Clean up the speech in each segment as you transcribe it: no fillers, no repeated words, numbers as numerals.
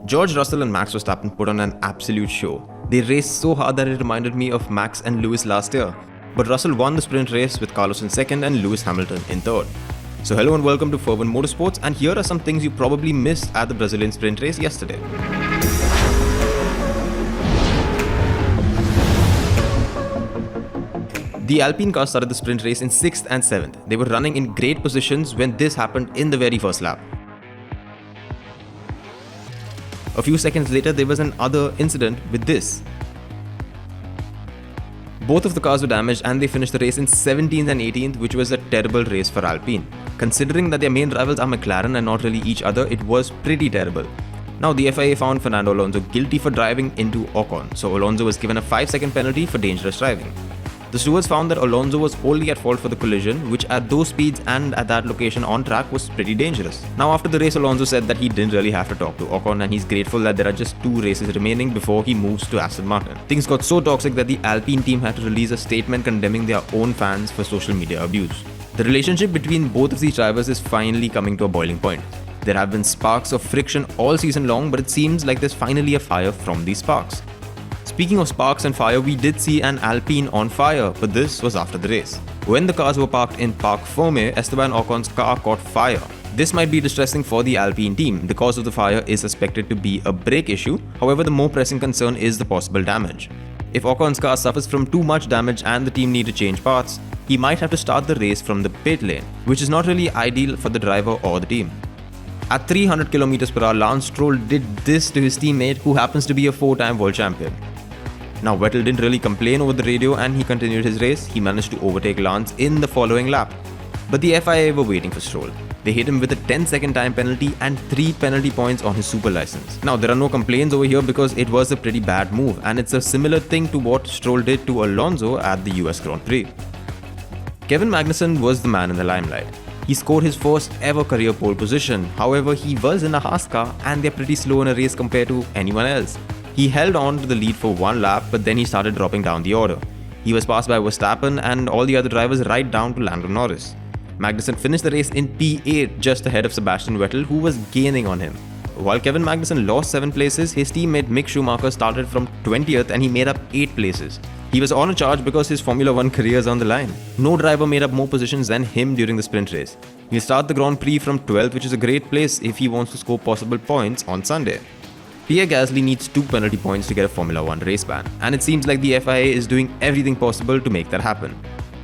George Russell and Max Verstappen put on an absolute show. They raced so hard that it reminded me of Max and Lewis last year. But Russell won the sprint race with Carlos in second and Lewis Hamilton in third. So hello and welcome to Fervent Motorsports, and here are some things you probably missed at the Brazilian sprint race yesterday. The Alpine car started the sprint race in 6th and 7th. They were running in great positions when this happened in the very first lap. A few seconds later, there was another incident with this. Both of the cars were damaged and they finished the race in 17th and 18th, which was a terrible race for Alpine. Considering that their main rivals are McLaren and not really each other, it was pretty terrible. Now, the FIA found Fernando Alonso guilty for driving into Ocon, so Alonso was given a 5-second penalty for dangerous driving. The stewards found that Alonso was wholly at fault for the collision, which at those speeds and at that location on track was pretty dangerous. Now, after the race, Alonso said that he didn't really have to talk to Ocon and he's grateful that there are just 2 races remaining before he moves to Aston Martin. Things got so toxic that the Alpine team had to release a statement condemning their own fans for social media abuse. The relationship between both of these drivers is finally coming to a boiling point. There have been sparks of friction all season long, but it seems like there's finally a fire from these sparks. Speaking of sparks and fire, we did see an Alpine on fire, but this was after the race. When the cars were parked in Parc Fermé, Esteban Ocon's car caught fire. This might be distressing for the Alpine team. The cause of the fire is suspected to be a brake issue. However, the more pressing concern is the possible damage. If Ocon's car suffers from too much damage and the team need to change parts, he might have to start the race from the pit lane, which is not really ideal for the driver or the team. At 300 km/h, Lance Stroll did this to his teammate, who happens to be a 4-time world champion. Now, Vettel didn't really complain over the radio and he continued his race. He managed to overtake Lance in the following lap. But the FIA were waiting for Stroll. They hit him with a 10-second time penalty and 3 penalty points on his super license. Now, there are no complaints over here because it was a pretty bad move, and it's a similar thing to what Stroll did to Alonso at the US Grand Prix. Kevin Magnussen was the man in the limelight. He scored his first ever career pole position. However, he was in a HAAS car and they're pretty slow in a race compared to anyone else. He held on to the lead for 1 lap, but then he started dropping down the order. He was passed by Verstappen and all the other drivers right down to Lando Norris. Magnussen finished the race in P8, just ahead of Sebastian Vettel, who was gaining on him. While Kevin Magnussen lost 7 places, his teammate Mick Schumacher started from 20th and he made up 8 places. He was on a charge because his Formula 1 career is on the line. No driver made up more positions than him during the sprint race. He'll start the Grand Prix from 12th, which is a great place if he wants to score possible points on Sunday. Pierre Gasly needs 2 penalty points to get a Formula 1 race ban, and it seems like the FIA is doing everything possible to make that happen.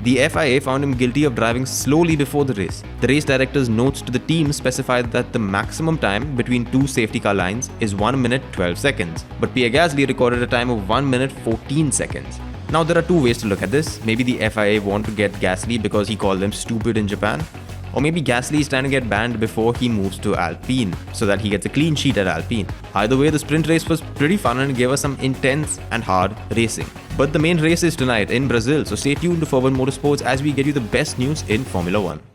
The FIA found him guilty of driving slowly before the race. The race director's notes to the team specified that the maximum time between 2 safety car lines is 1 minute 12 seconds, but Pierre Gasly recorded a time of 1 minute 14 seconds. Now, there are 2 ways to look at this. Maybe the FIA want to get Gasly because he called them stupid in Japan. Or maybe Gasly is trying to get banned before he moves to Alpine, so that he gets a clean sheet at Alpine. Either way, the sprint race was pretty fun and gave us some intense and hard racing. But the main race is tonight in Brazil, so stay tuned to Fervent Motorsports as we get you the best news in Formula 1.